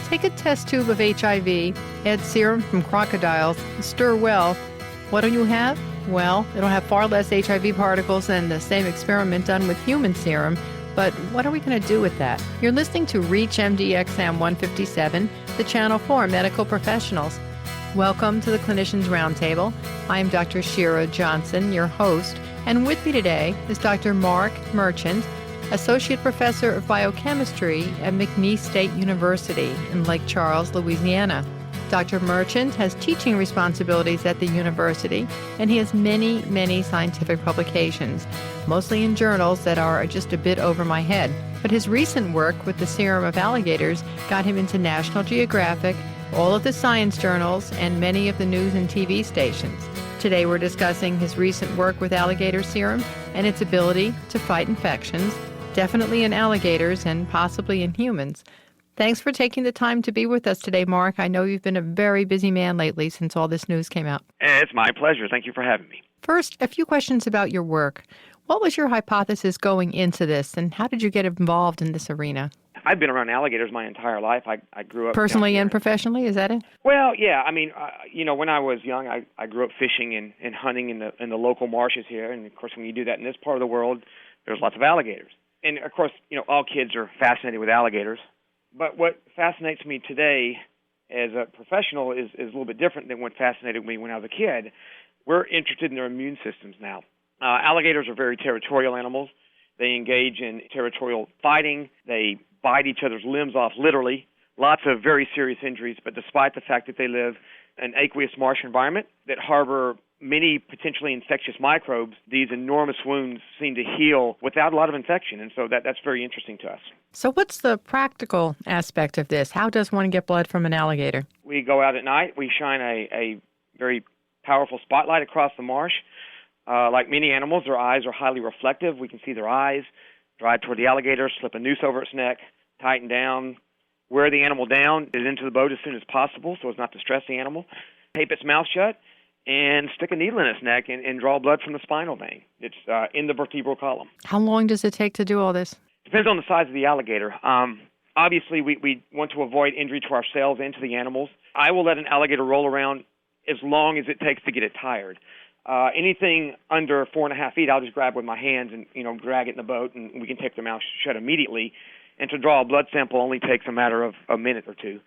Take a test tube of HIV, add serum from crocodiles, stir well. What do you have? Well, it'll have far less HIV particles than the same experiment done with human serum. But what are we going to do with that? You're listening to Reach MD-XM 157, the channel for medical professionals. Welcome to the Clinicians Roundtable. I am Dr. Shira Johnson, your host, and with me today is Dr. Mark Merchant, Associate Professor of Biochemistry at McNeese State University in Lake Charles, Louisiana. Dr. Merchant has teaching responsibilities at the university, and he has many scientific publications, mostly in journals that are just a bit over my head. But his recent work with the serum of alligators got him into National Geographic, all of the science journals, and many of the news and TV stations. Today we're discussing his recent work with alligator serum and its ability to fight infections, definitely in alligators and possibly in humans. Thanks for taking the time to be with us today, Mark. I know you've been a very busy man lately since all this news came out. It's my pleasure. Thank you for having me. First, a few questions about your work. What was your hypothesis going into this, and how did you get involved in this arena? I've been around alligators my entire life. I grew up... Personally and professionally, is that it? Well, yeah. I mean, when I was young, I grew up fishing and hunting in the local marshes here. And, of course, when you do that in this part of the world, there's lots of alligators. And, of course, all kids are fascinated with alligators. But what fascinates me today as a professional is a little bit different than what fascinated me when I was a kid. We're interested in their immune systems now. Alligators are very territorial animals. They engage in territorial fighting. They bite each other's limbs off, literally. Lots of very serious injuries, but despite the fact that they live in an aqueous marsh environment that harbor many potentially infectious microbes, these enormous wounds seem to heal without a lot of infection, and so that's very interesting to us. So what's the practical aspect of this? How does one get blood from an alligator? We go out at night. We shine a very powerful spotlight across the marsh. Like many animals, their eyes are highly reflective. We can see their eyes. Drive toward the alligator, slip a noose over its neck, tighten down, wear the animal down, get into the boat as soon as possible so as not to stress the animal, tape its mouth shut, and stick a needle in its neck and draw blood from the spinal vein. It's in the vertebral column. How long does it take to do all this? Depends on the size of the alligator. Obviously, we want to avoid injury to ourselves and to the animals. I will let an alligator roll around as long as it takes to get it tired. Anything under 4.5 feet, I'll just grab with my hands and drag it in the boat, and we can take their mouth shut immediately. And to draw a blood sample only takes a matter of a minute or two.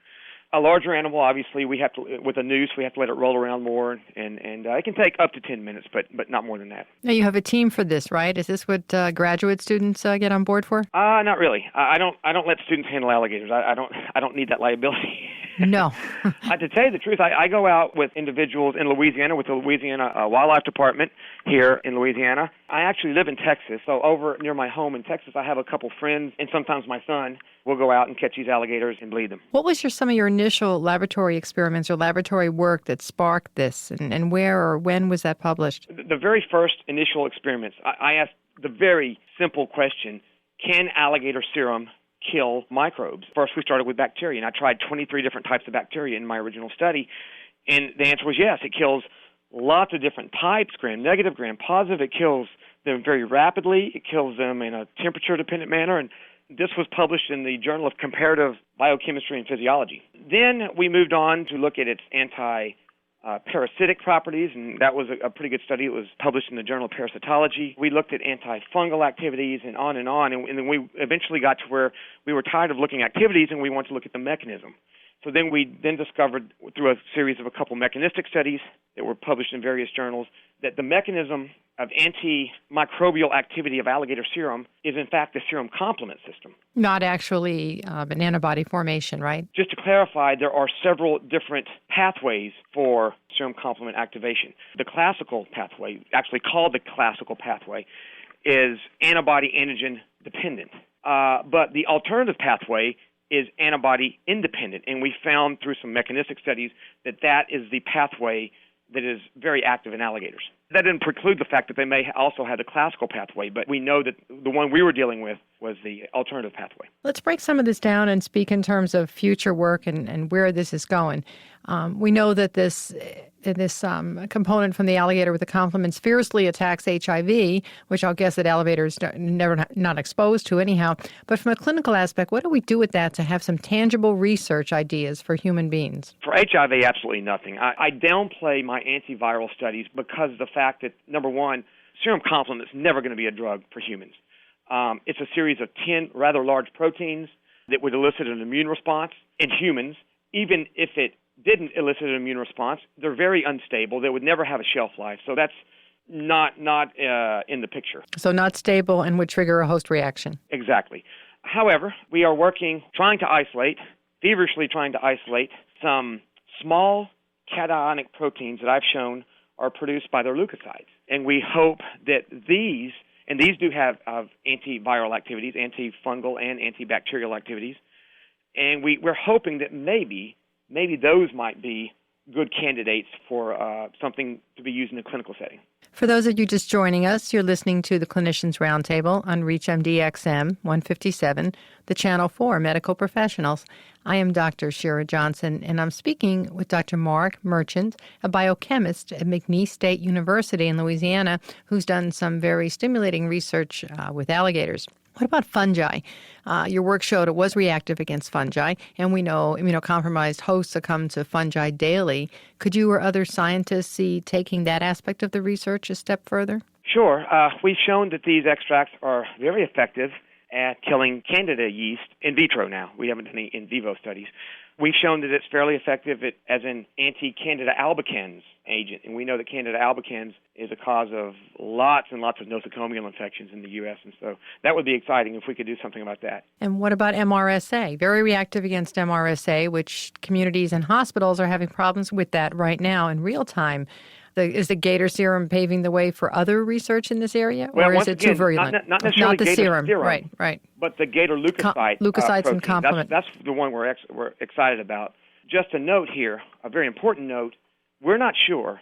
A larger animal, obviously, we have to, with a noose, we have to let it roll around more, and it can take up to 10 minutes, but not more than that. Now, you have a team for this, right? Is this what graduate students get on board for? Not really. I don't let students handle alligators. I don't need that liability. No. To tell you the truth, I go out with individuals in Louisiana with the Louisiana Wildlife Department here in Louisiana. I actually live in Texas, so over near my home in Texas, I have a couple friends, and sometimes my son will go out and catch these alligators and bleed them. What was some of your initial laboratory experiments or laboratory work that sparked this, and where or when was that published? The very first initial experiments, I asked the very simple question, can alligator serum kill microbes? First, we started with bacteria, and I tried 23 different types of bacteria in my original study, and the answer was yes. It kills lots of different types, gram-negative, gram-positive. It kills them very rapidly. It kills them in a temperature-dependent manner, and this was published in the Journal of Comparative Biochemistry and Physiology. Then we moved on to look at its anti-parasitic properties, and that was a pretty good study. It was published in the Journal of Parasitology. We looked at antifungal activities and on, and then we eventually got to where we were tired of looking at activities and we wanted to look at the mechanism. So then we discovered through a series of a couple mechanistic studies that were published in various journals that the mechanism of antimicrobial activity of alligator serum is in fact the serum complement system. Not actually an antibody formation, right? Just to clarify, there are several different pathways for serum complement activation. The classical pathway, actually called the classical pathway, is antibody-antigen dependent. But the alternative pathway is antibody independent, and we found through some mechanistic studies that is the pathway that is very active in alligators. That didn't preclude the fact that they may also have the classical pathway, but we know that the one we were dealing with was the alternative pathway. Let's break some of this down and speak in terms of future work and where this is going. We know that this this component from the alligator with the complements fiercely attacks HIV, which I'll guess that alligators never not exposed to anyhow. But from a clinical aspect, what do we do with that to have some tangible research ideas for human beings? For HIV, absolutely nothing. I downplay my antiviral studies because of the fact that, number one, serum complement is never going to be a drug for humans. It's a series of 10 rather large proteins that would elicit an immune response in humans. Even if it didn't elicit an immune response, they're very unstable. They would never have a shelf life. So that's not in the picture. So not stable and would trigger a host reaction. Exactly. However, we are feverishly trying to isolate some small cationic proteins that I've shown are produced by their leukocytes. And we hope that these do have antiviral activities, antifungal and antibacterial activities, and we're hoping that maybe those might be good candidates for something to be used in a clinical setting. For those of you just joining us, you're listening to the Clinicians Roundtable on ReachMD XM 157, the channel for medical professionals. I am Dr. Shira Johnson, and I'm speaking with Dr. Mark Merchant, a biochemist at McNeese State University in Louisiana, who's done some very stimulating research with alligators. What about fungi? Your work showed it was reactive against fungi, and we know immunocompromised hosts succumb to fungi daily. Could you or other scientists see taking that aspect of the research a step further? Sure. We've shown that these extracts are very effective at killing Candida yeast in vitro now. We haven't done any in vivo studies. We've shown that it's fairly effective as an anti-Candida albicans agent, and we know that Candida albicans is a cause of lots and lots of nosocomial infections in the U.S., and so that would be exciting if we could do something about that. And what about MRSA? Very reactive against MRSA, which communities and hospitals are having problems with that right now in real time. Is the Gator serum paving the way for other research in this area, or is it too virulent? Not necessarily the Gator serum, right. But the Gator leukocyte leukocytes protein. And complement. That's the one we're excited about. Just a note here, a very important note, we're not sure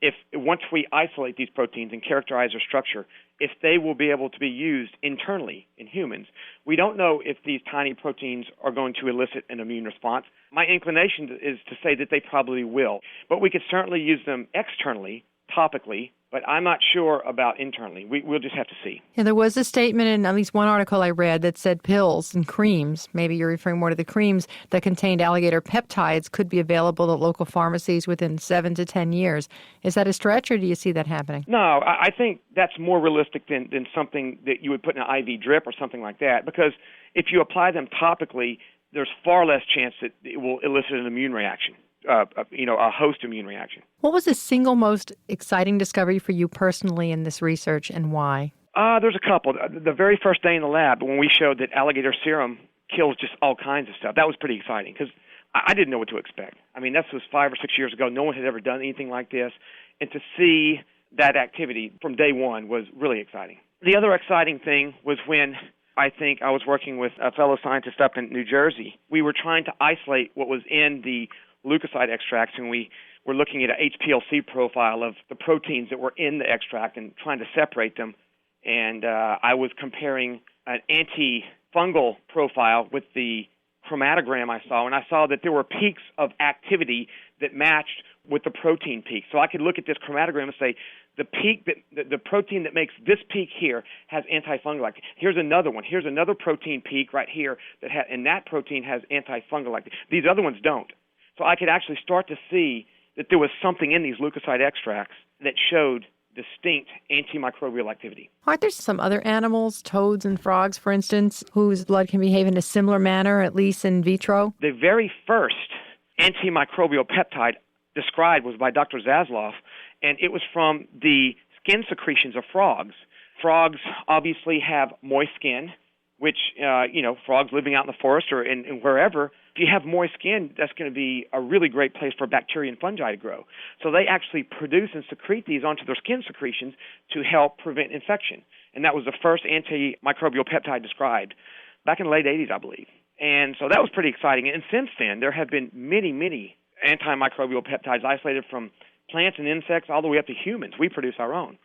if once we isolate these proteins and characterize their structure, if they will be able to be used internally in humans. We don't know if these tiny proteins are going to elicit an immune response. My inclination is to say that they probably will, but we could certainly use them externally, topically, but I'm not sure about internally. We'll just have to see. Yeah, there was a statement in at least one article I read that said pills and creams, maybe you're referring more to the creams, that contained alligator peptides could be available at local pharmacies within 7 to 10 years. Is that a stretch, or do you see that happening? No, I think that's more realistic than something that you would put in an IV drip or something like that, because if you apply them topically, there's far less chance that it will elicit an immune reaction. A host immune reaction. What was the single most exciting discovery for you personally in this research, and why? There's a couple. The very first day in the lab, when we showed that alligator serum kills just all kinds of stuff, that was pretty exciting because I didn't know what to expect. I mean, this was 5 or 6 years ago. No one had ever done anything like this. And to see that activity from day one was really exciting. The other exciting thing was when I think I was working with a fellow scientist up in New Jersey. We were trying to isolate what was in the leukocyte extracts, and we were looking at an HPLC profile of the proteins that were in the extract and trying to separate them. And I was comparing an antifungal profile with the chromatogram I saw, and I saw that there were peaks of activity that matched with the protein peak. So I could look at this chromatogram and say, the peak the protein that makes this peak here has antifungal activity. Here's another one. Here's another protein peak right here and that protein has antifungal activity. These other ones don't. So I could actually start to see that there was something in these leukocyte extracts that showed distinct antimicrobial activity. Aren't there some other animals, toads and frogs, for instance, whose blood can behave in a similar manner, at least in vitro? The very first antimicrobial peptide described was by Dr. Zasloff, and it was from the skin secretions of frogs. Frogs obviously have moist skin, which, frogs living out in the forest or in wherever, if you have moist skin, that's going to be a really great place for bacteria and fungi to grow. So they actually produce and secrete these onto their skin secretions to help prevent infection. And that was the first antimicrobial peptide described back in the late 80s, I believe. And so that was pretty exciting. And since then, there have been many, many antimicrobial peptides isolated from plants and insects all the way up to humans. We produce our own.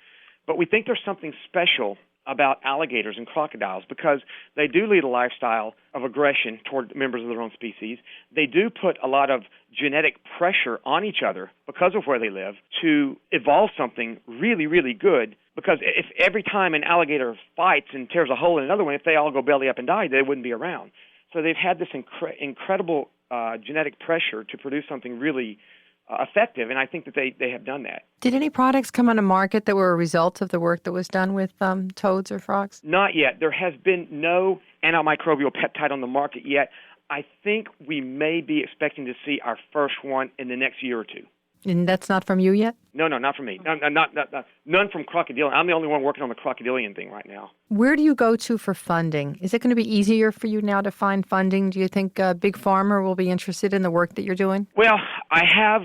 But we think there's something special about alligators and crocodiles because they do lead a lifestyle of aggression toward members of their own species. They do put a lot of genetic pressure on each other because of where they live to evolve something really, really good. Because if every time an alligator fights and tears a hole in another one, if they all go belly up and die, they wouldn't be around. So they've had this incredible genetic pressure to produce something really effective, and I think that they have done that. Did any products come on the market that were a result of the work that was done with toads or frogs? Not yet. There has been no antimicrobial peptide on the market yet. I think we may be expecting to see our first one in the next year or two. And that's not from you yet? No, not from me. None from crocodilian. I'm the only one working on the crocodilian thing right now. Where do you go to for funding? Is it going to be easier for you now to find funding? Do you think Big Pharma will be interested in the work that you're doing? Well, I have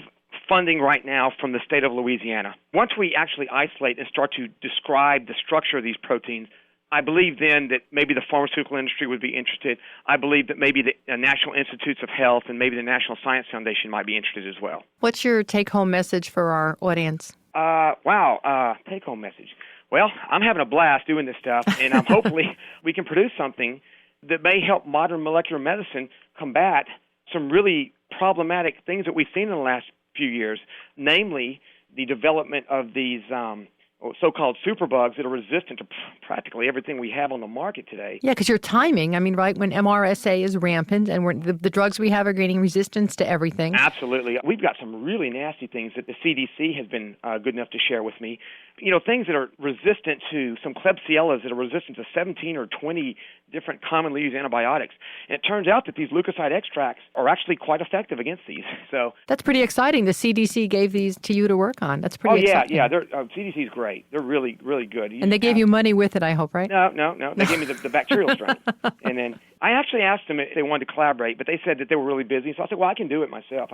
funding right now from the state of Louisiana. Once we actually isolate and start to describe the structure of these proteins, I believe then that maybe the pharmaceutical industry would be interested. I believe that maybe the National Institutes of Health and maybe the National Science Foundation might be interested as well. What's your take-home message for our audience? Take-home message. Well, I'm having a blast doing this stuff, and hopefully we can produce something that may help modern molecular medicine combat some really problematic things that we've seen in the last few years, namely the development of these so-called superbugs that are resistant to practically everything we have on the market today. Yeah, because your timing, right, when MRSA is rampant and the drugs we have are gaining resistance to everything. Absolutely. We've got some really nasty things that the CDC has been good enough to share with me. Things that are resistant to some Klebsiellas that are resistant to 17 or 20 different commonly used antibiotics. And it turns out that these leukocyte extracts are actually quite effective against these. So that's pretty exciting. The CDC gave these to you to work on. That's pretty exciting. Yeah. CDC is great. They're really, really good. And they gave you money with it, I hope, right? No. They gave me the bacterial strain. And then I actually asked them if they wanted to collaborate, but they said that they were really busy. So I said, well, I can do it myself.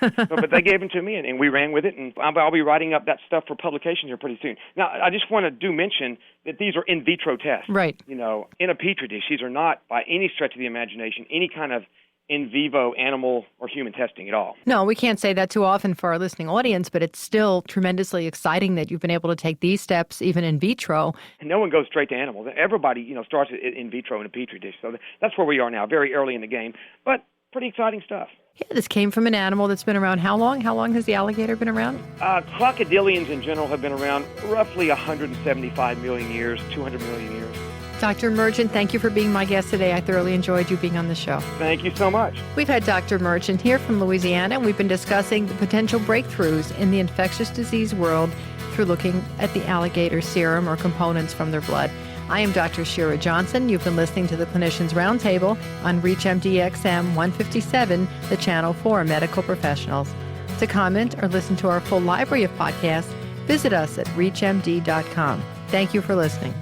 But they gave them to me, and we ran with it. And I'll be writing up that stuff for publication here pretty soon. Now, I just want to mention that these are in vitro tests. Right. In a Petri dish. These are not, by any stretch of the imagination, any kind of in vivo animal or human testing at all. No, we can't say that too often for our listening audience, but it's still tremendously exciting that you've been able to take these steps even in vitro. And no one goes straight to animals. Everybody, starts in vitro in a Petri dish. So that's where we are now, very early in the game, but pretty exciting stuff. Yeah, this came from an animal that's been around how long? How long has the alligator been around? Crocodilians in general have been around roughly 175 million years, 200 million years. Dr. Merchant, thank you for being my guest today. I thoroughly enjoyed you being on the show. Thank you so much. We've had Dr. Merchant here from Louisiana, and we've been discussing the potential breakthroughs in the infectious disease world through looking at the alligator serum or components from their blood. I am Dr. Shira Johnson. You've been listening to the Clinicians Roundtable on ReachMD-XM 157, the channel for medical professionals. To comment or listen to our full library of podcasts, visit us at reachmd.com. Thank you for listening.